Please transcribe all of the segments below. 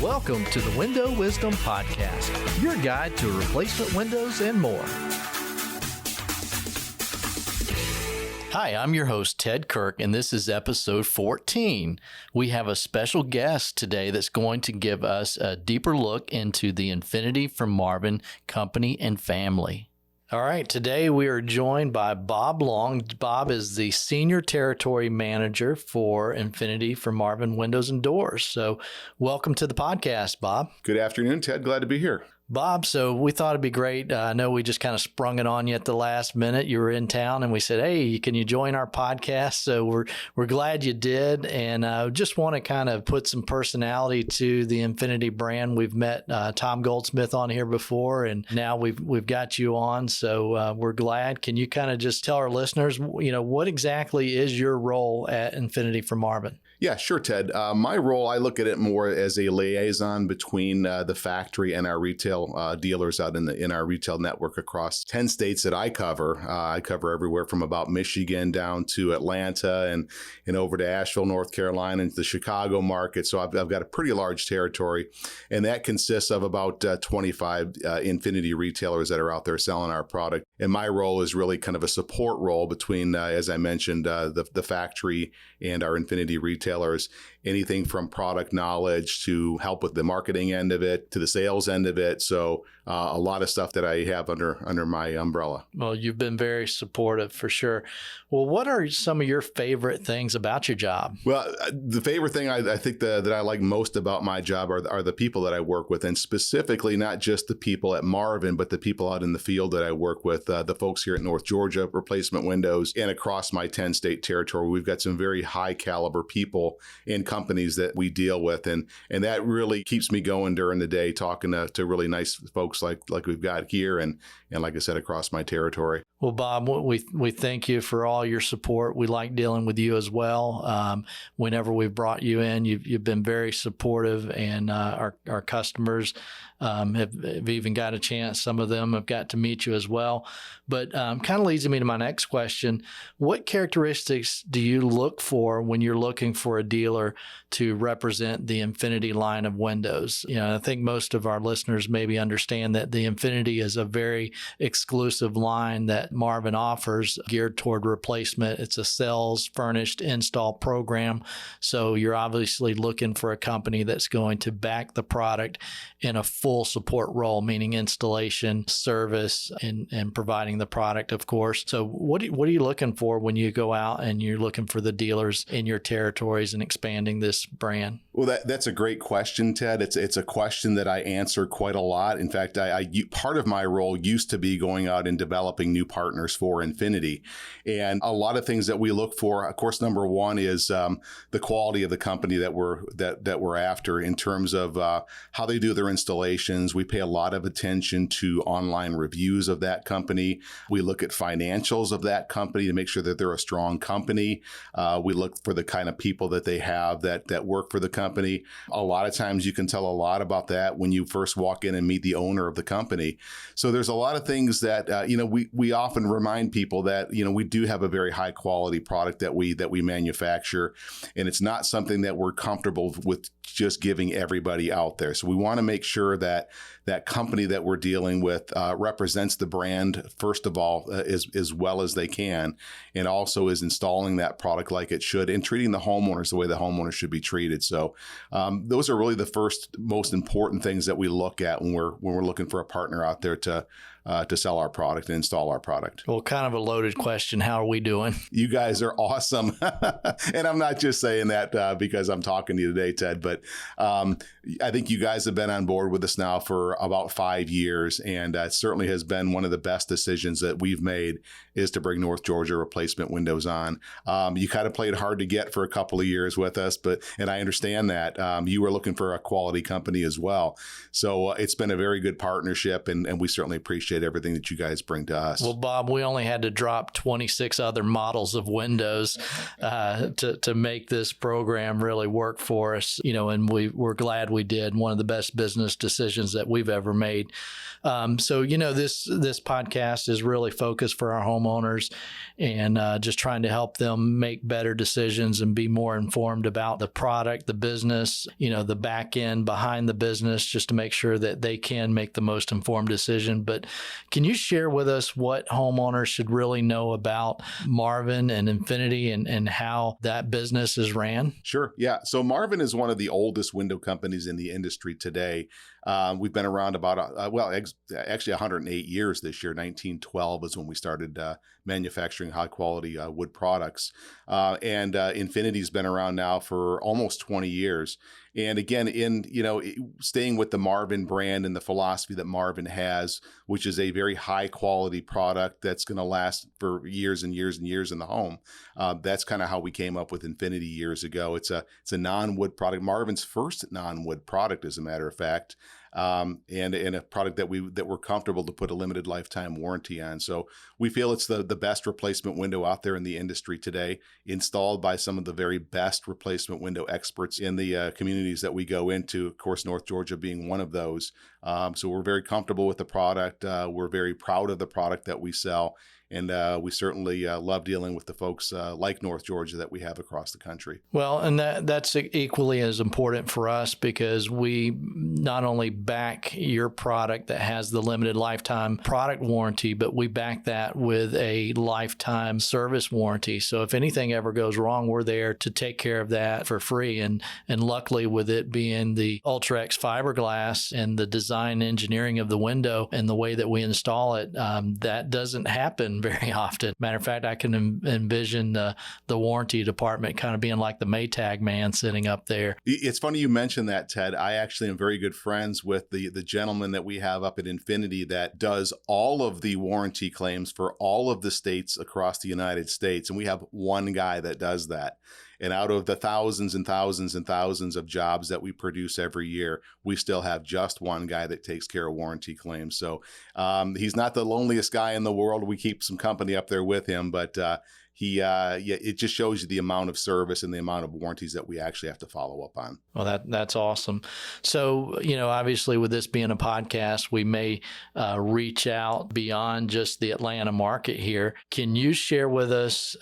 Welcome to the Window Wisdom Podcast, your guide to replacement windows and more. Hi, I'm your host, Ted Kirk, and this is episode 14. We have a special guest today that's going to give us a deeper look into the Infinity from Marvin company and family. All right, today we are joined by Bob Long. Bob is the Senior Territory Manager for Infinity from Marvin Windows and Doors. So welcome to the podcast, Bob. Good afternoon, Ted. Glad to be here. Bob, so we thought it'd be great. I know we just kind of sprung it on you at the last minute. You were in town and we said, hey, can you join our podcast? So we're glad you did. And just want to kind of put some personality to the Infinity brand. We've met Tom Goldsmith on here before, and now we've got you on. So we're glad. Can you kind of just tell our listeners, what exactly is your role at Infinity for Marvin? Yeah, sure, Ted. My role, I look at it more as a liaison between the factory and our retail dealers out in our retail network across 10 states that I cover. I cover everywhere from about Michigan down to Atlanta and over to Asheville, North Carolina, and the Chicago market. So I've got a pretty large territory, and that consists of about 25 Infinity retailers that are out there selling our product. And my role is really kind of a support role between, as I mentioned, the factory and our Infinity retailers. Anything from product knowledge to help with the marketing end of it to the sales end of it. So a lot of stuff that I have under my umbrella. Well, you've been very supportive for sure. Well, what are some of your favorite things about your job? Well, the favorite thing I think that I like most about my job are the people that I work with, and specifically not just the people at Marvin, but the people out in the field that I work with, the folks here at North Georgia Replacement Windows, and across my 10-state territory. We've got some very high caliber people and companies that we deal with, and that really keeps me going during the day, talking to really nice folks like we've got here, and like I said, across my territory. Well, Bob, we thank you for all your support. We like dealing with you as well. Whenever we've brought you in, you've been very supportive, and our customers have even got a chance. Some of them have got to meet you as well. But kind of leads me to my next question. What characteristics do you look for when you're looking for a dealer to represent the Infinity line of windows? I think most of our listeners maybe understand that the Infinity is a very exclusive line that Marvin offers geared toward replacement. It's a sales, furnished, install program. So you're obviously looking for a company that's going to back the product in a full support role, meaning installation, service, and providing the product, of course. So what are you looking for when you go out and you're looking for the dealers in your territories and expanding this brand? Well, that's a great question, Ted. It's a question that I answer quite a lot. In fact, part of my role used to be going out and developing new partners for Infinity. And a lot of things that we look for, of course, number one is the quality of the company that we're after in terms of how they do their installations. We pay a lot of attention to online reviews of that company. We look at financials of that company to make sure that they're a strong company. We look for the kind of people that they have that work for the company. A lot of times you can tell a lot about that when you first walk in and meet the owner of the company. So there's a lot of things that, we often remind people that, we do have a very high quality product that we manufacture, and it's not something that we're comfortable with just giving everybody out there. So we want to make sure that that company that we're dealing with represents the brand, first of all, as well as they can, and also is installing that product like it should and treating the homeowners the way the homeowners should be treated. So those are really the first most important things that we look at when we're looking for a partner out there to sell our product and install our product. Well, kind of a loaded question. How are we doing? You guys are awesome. And I'm not just saying that because I'm talking to you today, Ted, but I think you guys have been on board with us now for about 5 years. And it certainly has been one of the best decisions that we've made is to bring North Georgia Replacement Windows on. You kind of played hard to get for a couple of years with us, and I understand that you were looking for a quality company as well. So it's been a very good partnership, and we certainly appreciate appreciate everything that you guys bring to us. Well, Bob, we only had to drop 26 other models of Windows to make this program really work for us, and we're glad we did. One of the best business decisions that we've ever made. So, this podcast is really focused for our homeowners and just trying to help them make better decisions and be more informed about the product, the business, the back end behind the business, just to make sure that they can make the most informed decision. But can you share with us what homeowners should really know about Marvin and Infinity and how that business is ran? Sure. Yeah. So Marvin is one of the oldest window companies in the industry today. We've been around about, actually 108 years this year. 1912 is when we started manufacturing high quality wood products. And Infinity's been around now for almost 20 years. And again, staying with the Marvin brand and the philosophy that Marvin has, which is a very high quality product that's going to last for years and years and years in the home. That's kind of how we came up with Infinity years ago. It's a non-wood product, Marvin's first non-wood product, as a matter of fact. And a product that we're comfortable to put a limited lifetime warranty on. So we feel it's the best replacement window out there in the industry today, installed by some of the very best replacement window experts in the communities that we go into, of course, North Georgia being one of those. So we're very comfortable with the product. We're very proud of the product that we sell. And we certainly love dealing with the folks like North Georgia that we have across the country. Well, and that's equally as important for us, because we not only back your product that has the limited lifetime product warranty, but we back that with a lifetime service warranty. So if anything ever goes wrong, we're there to take care of that for free. And luckily, with it being the UltraX fiberglass and the design engineering of the window and the way that we install it, that doesn't happen very often. Matter of fact, I can envision the warranty department kind of being like the Maytag man sitting up there. It's funny you mentioned that, Ted. I actually am very good friends with the gentleman that we have up at Infinity that does all of the warranty claims for all of the states across the United States. And we have one guy that does that. And out of the thousands and thousands and thousands of jobs that we produce every year, we still have just one guy that takes care of warranty claims. So he's not the loneliest guy in the world. We keep some company up there with him, but it just shows you the amount of service and the amount of warranties that we actually have to follow up on. Well, that's awesome. So, obviously with this being a podcast, we may reach out beyond just the Atlanta market here. Can you share with us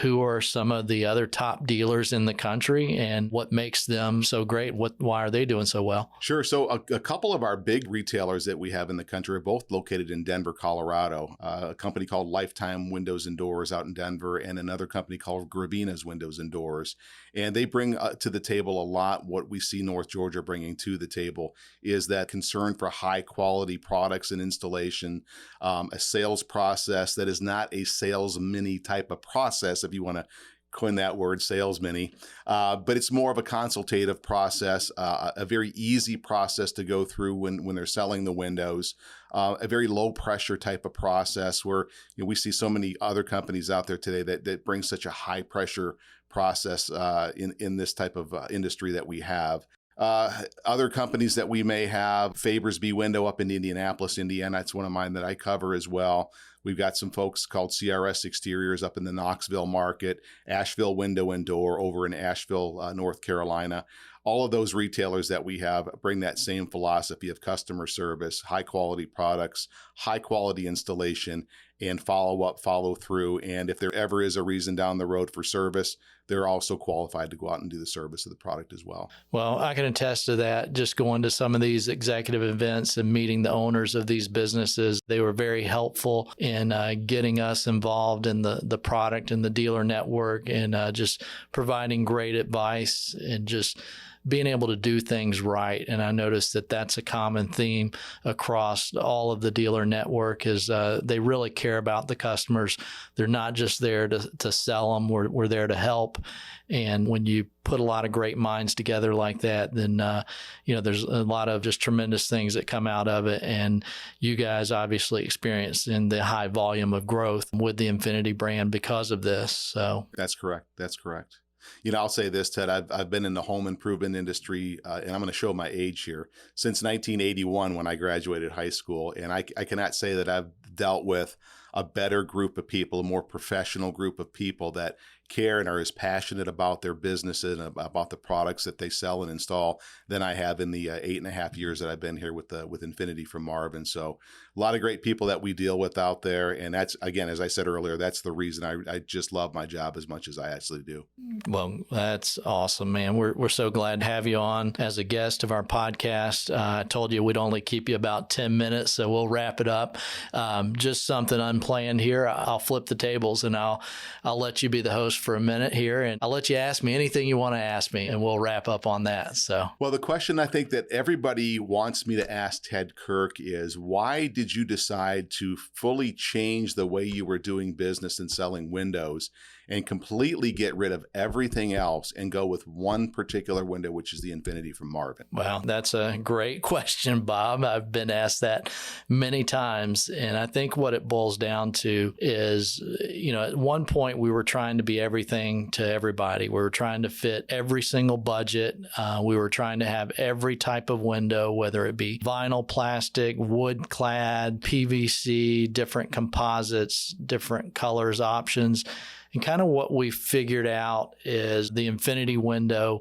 who are some of the other top dealers in the country and what makes them so great? Why are they doing so well? Sure. So a couple of our big retailers that we have in the country are both located in Denver, Colorado. A company called Lifetime Windows and Doors out in Denver, and another company called Gravina's Windows and Doors. And they bring to the table a lot. What we see North Georgia bringing to the table is that concern for high quality products and installation, a sales process that is not a sales mini type of process, if you want to coin that word, sales mini, but it's more of a consultative process, a very easy process to go through when they're selling the windows, a very low pressure type of process where we see so many other companies out there today that bring such a high pressure process in this type of industry that we have. Other companies that we may have, Fabersby Window up in Indianapolis, Indiana. That's one of mine that I cover as well. We've got some folks called CRS Exteriors up in the Knoxville market, Asheville Window and Door over in Asheville, North Carolina. All of those retailers that we have bring that same philosophy of customer service, high quality products, high quality installation, and follow up, follow through. And if there ever is a reason down the road for service, they're also qualified to go out and do the service of the product as well. Well, I can attest to that. Just going to some of these executive events and meeting the owners of these businesses, they were very helpful in getting us involved in the product and the dealer network, and just providing great advice and just being able to do things right. And I noticed that that's a common theme across all of the dealer network is they really care about the customers. They're not just there to sell them. We're there to help. And when you put a lot of great minds together like that, then, there's a lot of just tremendous things that come out of it. And you guys obviously experienced in the high volume of growth with the Infinity brand because of this. So that's correct. That's correct. I'll say this, Ted. I've been in the home improvement industry, and I'm going to show my age here, since 1981 when I graduated high school. And I cannot say that I've dealt with a better group of people, a more professional group of people that care and are as passionate about their businesses and about the products that they sell and install than I have in the 8.5 years that I've been here with Infinity from Marvin. So a lot of great people that we deal with out there. And that's, again, as I said earlier, that's the reason I just love my job as much as I actually do. Well, that's awesome, man. We're so glad to have you on as a guest of our podcast. I told you we'd only keep you about 10 minutes, so we'll wrap it up. Just something unplanned here. I'll flip the tables and I'll let you be the host for a minute here, and I'll let you ask me anything you want to ask me, and we'll wrap up on that. So, well, the question I think that everybody wants me to ask Ted Kirk is, why did you decide to fully change the way you were doing business and selling windows and completely get rid of everything else and go with one particular window, which is the Infinity from Marvin? Well, that's a great question, Bob. I've been asked that many times. And I think what it boils down to is, at one point we were trying to be everything to everybody. We were trying to fit every single budget. We were trying to have every type of window, whether it be vinyl, plastic, wood clad, PVC, different composites, different colors, options. And kind of what we figured out is the Infinity window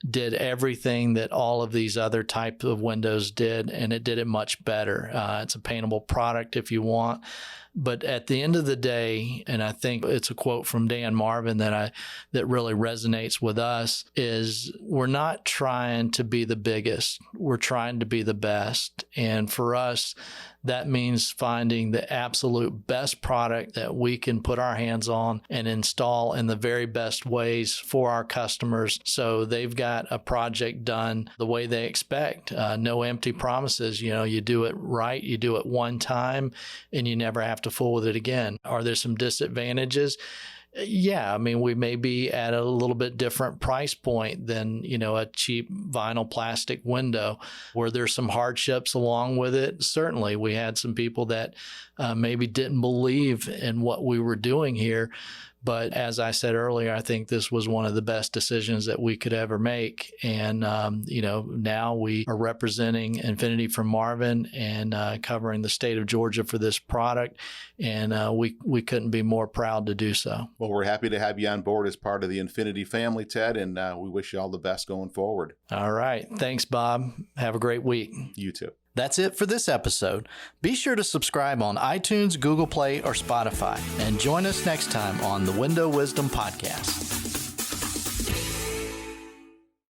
did everything that all of these other types of windows did, and it did it much better. It's a paintable product if you want. But at the end of the day, and I think it's a quote from Dan Marvin that really resonates with us, is we're not trying to be the biggest. We're trying to be the best. And for us, that means finding the absolute best product that we can put our hands on and install in the very best ways for our customers, so they've got a project done the way they expect. No empty promises. You do it right, you do it one time, and you never have to fool with it again. Are there some disadvantages? Yeah, I mean, we may be at a little bit different price point than, a cheap vinyl plastic window. Were there some hardships along with it? Certainly. We had some people that maybe didn't believe in what we were doing here. But as I said earlier, I think this was one of the best decisions that we could ever make. And, now we are representing Infinity from Marvin and covering the state of Georgia for this product. And we couldn't be more proud to do so. Well, we're happy to have you on board as part of the Infinity family, Ted, and we wish you all the best going forward. All right. Thanks, Bob. Have a great week. You too. That's it for this episode. Be sure to subscribe on iTunes, Google Play, or Spotify, and join us next time on the Window Wisdom Podcast.